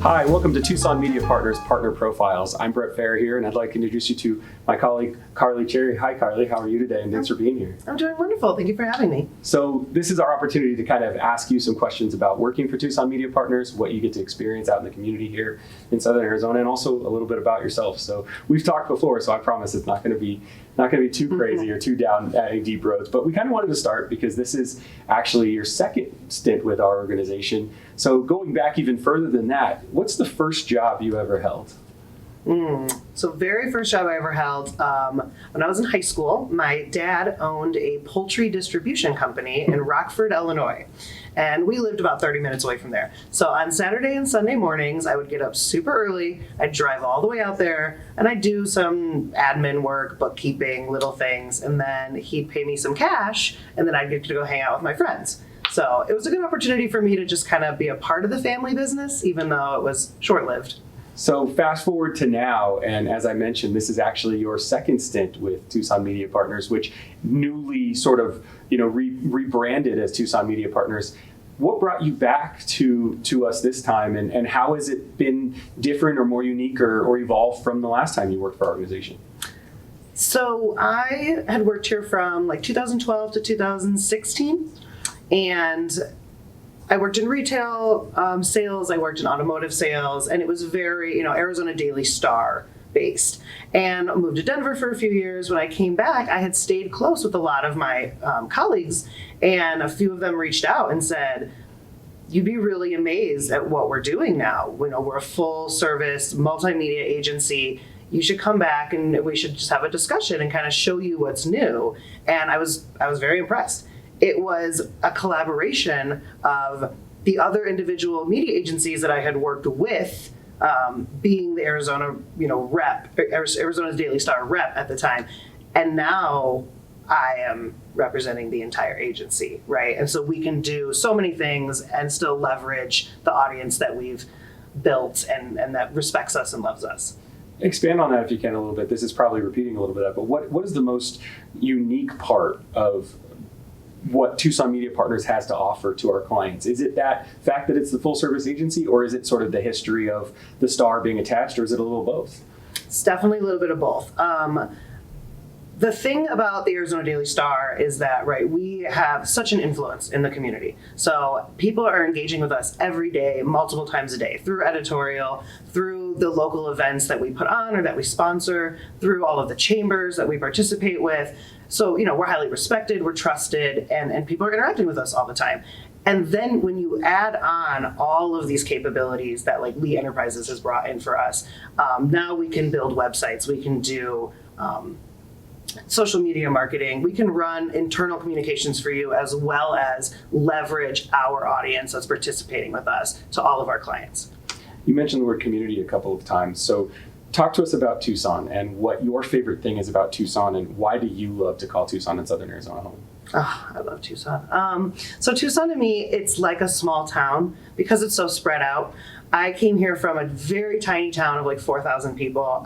Hi, welcome to Tucson Media Partners Partner Profiles. I'm Brett Fera here, and I'd like to introduce you to my colleague, Carly Cherry. Hi, Carly. How are you today? And thanks for being here. I'm doing wonderful. Thank you for having me. So this is our opportunity to kind of ask you some questions about working for Tucson Media Partners, what you get to experience out in the community here in Southern Arizona, and also a little bit about yourself. So we've talked before, so I promise it's not going to be too crazy or too down deep roads. But we kind of wanted to start because this is actually your second stint with our organization. So going back even further than that, what's the first job you ever held? So very first job I ever held, when I was in high school, my dad owned a poultry distribution company in Rockford, Illinois. And we lived about 30 minutes away from there. So on Saturday and Sunday mornings, I would get up super early. I'd drive all the way out there and I'd do some admin work, bookkeeping, little things. And then he'd pay me some cash and then I'd get to go hang out with my friends. So it was a good opportunity for me to just kind of be a part of the family business, even though it was short-lived. So fast forward to now, and as I mentioned, this is actually your second stint with Tucson Media Partners, which newly sort of, rebranded as Tucson Media Partners. What brought you back to us this time, and how has it been different or more unique or evolved from the last time you worked for our organization? So I had worked here from like 2012 to 2016, and I worked in retail sales, I worked in automotive sales, and it was very, Arizona Daily Star based. And I moved to Denver for a few years. When I came back, I had stayed close with a lot of my colleagues, and a few of them reached out and said, you'd be really amazed at what we're doing now. We're a full service multimedia agency. You should come back and we should just have a discussion and kind of show you what's new. And I was very impressed. It was a collaboration of the other individual media agencies that I had worked with, being the Arizona, rep, Arizona's Daily Star rep at the time. And now I am representing the entire agency, right? And so we can do so many things and still leverage the audience that we've built and that respects us and loves us. Expand on that if you can a little bit. This is probably repeating a little bit of that, but what is the most unique part of what Tucson Media Partners has to offer to our clients? Is it that fact that it's the full service agency, or is it sort of the history of the star being attached, or is it a little both? It's definitely a little bit of both. The thing about the Arizona Daily Star is that, right, we have such an influence in the community. So people are engaging with us every day, multiple times a day, through editorial, through the local events that we put on or that we sponsor, through all of the chambers that we participate with. So, we're highly respected, we're trusted, and people are interacting with us all the time. And then when you add on all of these capabilities that like Lee Enterprises has brought in for us, now we can build websites, we can do social media marketing, we can run internal communications for you as well as leverage our audience that's participating with us to all of our clients. You mentioned the word community a couple of times. So talk to us about Tucson and what your favorite thing is about Tucson, and why do you love to call Tucson and Southern Arizona home? Oh, I love Tucson. So Tucson to me, it's like a small town because it's so spread out. I came here from a very tiny town of like 4,000 people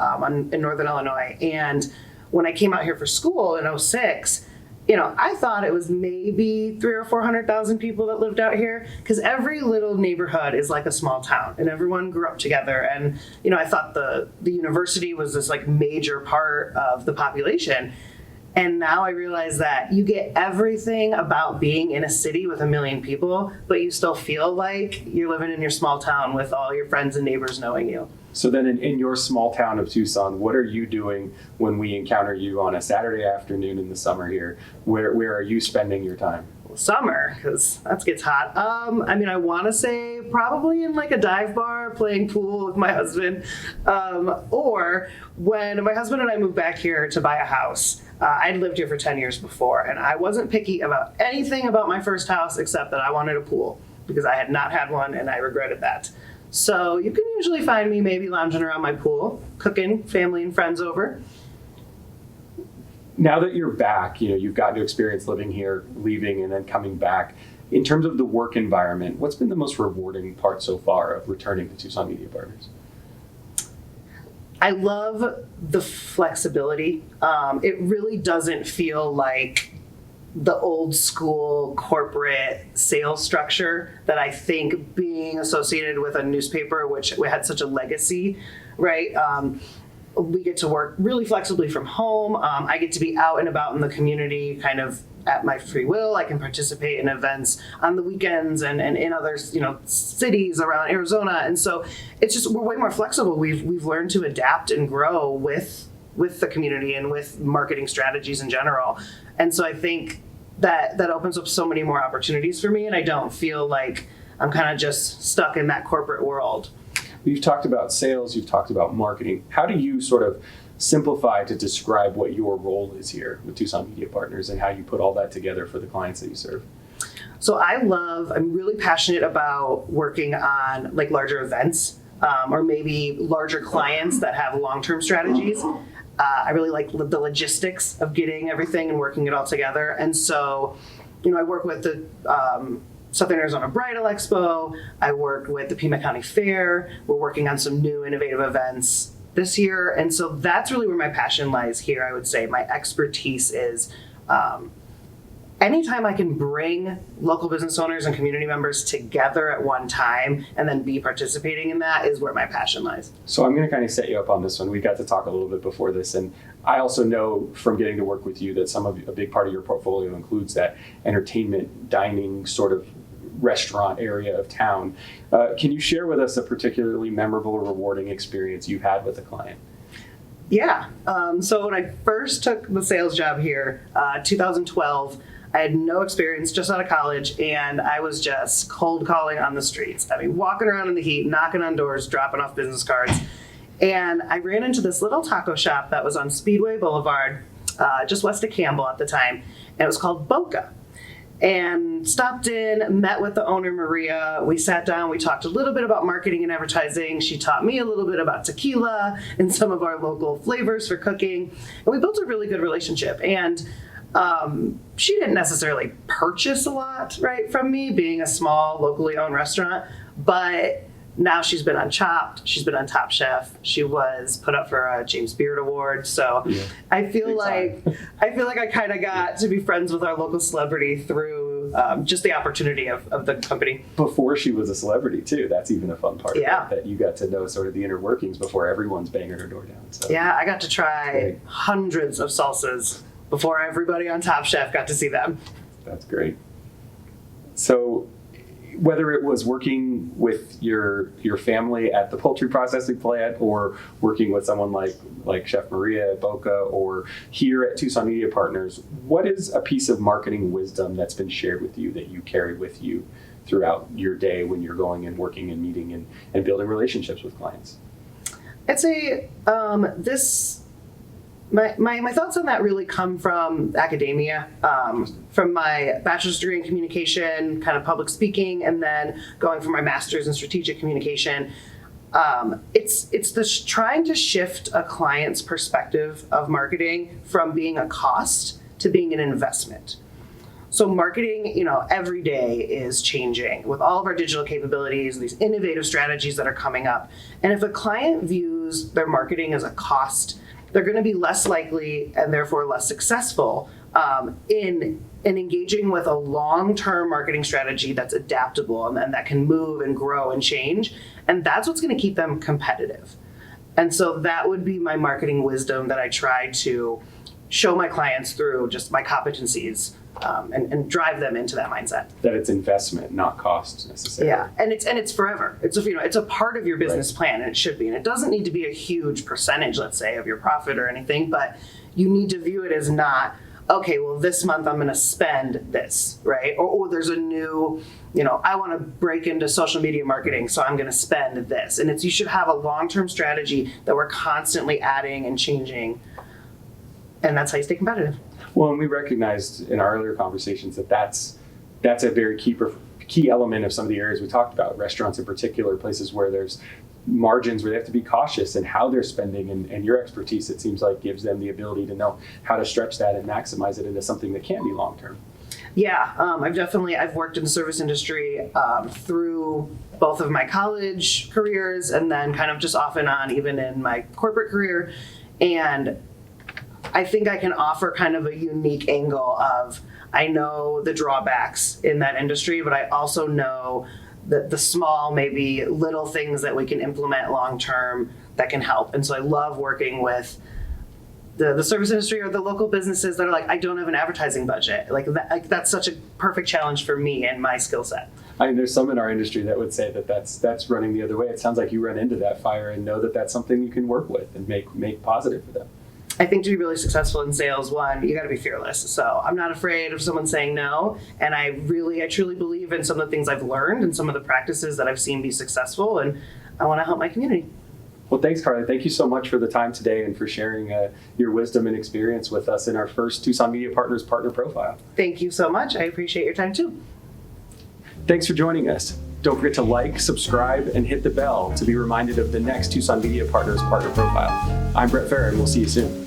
in northern Illinois, and when I came out here for school in 2006, I thought it was maybe 300,000 or 400,000 people that lived out here, because every little neighborhood is like a small town and everyone grew up together. And, I thought the university was this like major part of the population. And now I realize that you get everything about being in a city with 1 million people, but you still feel like you're living in your small town with all your friends and neighbors knowing you. So then in your small town of Tucson, what are you doing when we encounter you on a Saturday afternoon in the summer here? Where are you spending your time? Summer, because that gets hot. I want to say probably in like a dive bar playing pool with my husband. Or when my husband and I moved back here to buy a house, I'd lived here for 10 years before, and I wasn't picky about anything about my first house except that I wanted a pool because I had not had one and I regretted that. So you can usually find me maybe lounging around my pool, cooking, family and friends over. Now that you're back, you've gotten to experience living here, leaving, and then coming back. In terms of the work environment, what's been the most rewarding part so far of returning to Tucson Media Partners? I love the flexibility. It really doesn't feel like the old school corporate sales structure that I think being associated with a newspaper, which we had such a legacy, right? We get to work really flexibly from home. I get to be out and about in the community kind of at my free will. I can participate in events on the weekends and in other, cities around Arizona. And so it's just, we're way more flexible. We've learned to adapt and grow with the community and with marketing strategies in general. And so I think that opens up so many more opportunities for me, and I don't feel like I'm kind of just stuck in that corporate world. You've talked about sales, you've talked about marketing. How do you sort of simplify to describe what your role is here with Tucson Media Partners and how you put all that together for the clients that you serve? So I'm really passionate about working on like larger events or maybe larger clients that have long-term strategies. I really like the logistics of getting everything and working it all together. And so, I work with the Southern Arizona Bridal Expo. I worked with the Pima County Fair. We're working on some new innovative events this year. And so that's really where my passion lies here, I would say. My expertise is anytime I can bring local business owners and community members together at one time and then be participating in that is where my passion lies. So I'm going to kind of set you up on this one. We got to talk a little bit before this, and I also know from getting to work with you that a big part of your portfolio includes that entertainment, dining sort of restaurant area of town. Can you share with us a particularly memorable or rewarding experience you had with a client? Yeah. So when I first took the sales job here, 2012, I had no experience, just out of college, and I was just cold calling on the streets. I mean, walking around in the heat, knocking on doors, dropping off business cards. And I ran into this little taco shop that was on Speedway Boulevard, just west of Campbell at the time, and it was called Boca. And stopped in, met with the owner, Maria. We sat down, we talked a little bit about marketing and advertising. She taught me a little bit about tequila and some of our local flavors for cooking. And we built a really good relationship. And she didn't necessarily purchase a lot, right, from me, being a small, locally owned restaurant. But now she's been on Chopped, she's been on Top Chef, she was put up for a James Beard Award. So yeah. I feel like I kind of got to be friends with our local celebrity through just the opportunity of the company. Before she was a celebrity too, that's even a fun part. Yeah. Of it, that you got to know sort of the inner workings before everyone's banging her door down. So. Yeah, I got to try hundreds of salsas before everybody on Top Chef got to see them. That's great. So whether it was working with your family at the poultry processing plant or working with someone like Chef Maria at Boca or here at Tucson Media Partners, what is a piece of marketing wisdom that's been shared with you that you carry with you throughout your day when you're going and working and meeting and building relationships with clients? I'd say my thoughts on that really come from academia, from my bachelor's degree in communication, kind of public speaking, and then going for my master's in strategic communication. It's this trying to shift a client's perspective of marketing from being a cost to being an investment. So marketing, every day is changing with all of our digital capabilities, these innovative strategies that are coming up. And if a client views their marketing as a cost, they're going to be less likely and therefore less successful in engaging with a long-term marketing strategy that's adaptable and that can move and grow and change. And that's what's going to keep them competitive. And so that would be my marketing wisdom that I try to show my clients through just my competencies and drive them into that mindset. That it's investment, not cost necessarily. Yeah, and it's forever. It's a part of your business plan, and it should be. And it doesn't need to be a huge percentage, let's say, of your profit or anything, but you need to view it as not, okay, well, this month I'm going to spend this, right? Or there's a new, I want to break into social media marketing, so I'm going to spend this. And you should have a long-term strategy that we're constantly adding and changing, and that's how you stay competitive. Well, and we recognized in our earlier conversations that's a very key element of some of the areas we talked about, restaurants in particular, places where there's margins where they have to be cautious in how they're spending, and your expertise, it seems like, gives them the ability to know how to stretch that and maximize it into something that can be long-term. Yeah, I've worked in the service industry through both of my college careers and then kind of just off and on, even in my corporate career. And I think I can offer kind of a unique angle of I know the drawbacks in that industry, but I also know the small, maybe little things that we can implement long term that can help. And so I love working with the service industry or the local businesses that are like, I don't have an advertising budget. That's such a perfect challenge for me and my skill set. I mean, there's some in our industry that would say that that's running the other way. It sounds like you run into that fire and know that that's something you can work with and make positive for them. I think to be really successful in sales, one, you got to be fearless. So I'm not afraid of someone saying no. And I truly believe in some of the things I've learned and some of the practices that I've seen be successful. And I want to help my community. Well, thanks, Carly. Thank you so much for the time today and for sharing your wisdom and experience with us in our first Tucson Media Partners Partner Profile. Thank you so much. I appreciate your time too. Thanks for joining us. Don't forget to like, subscribe, and hit the bell to be reminded of the next Tucson Media Partners Partner Profile. I'm Brett Fera, and we'll see you soon.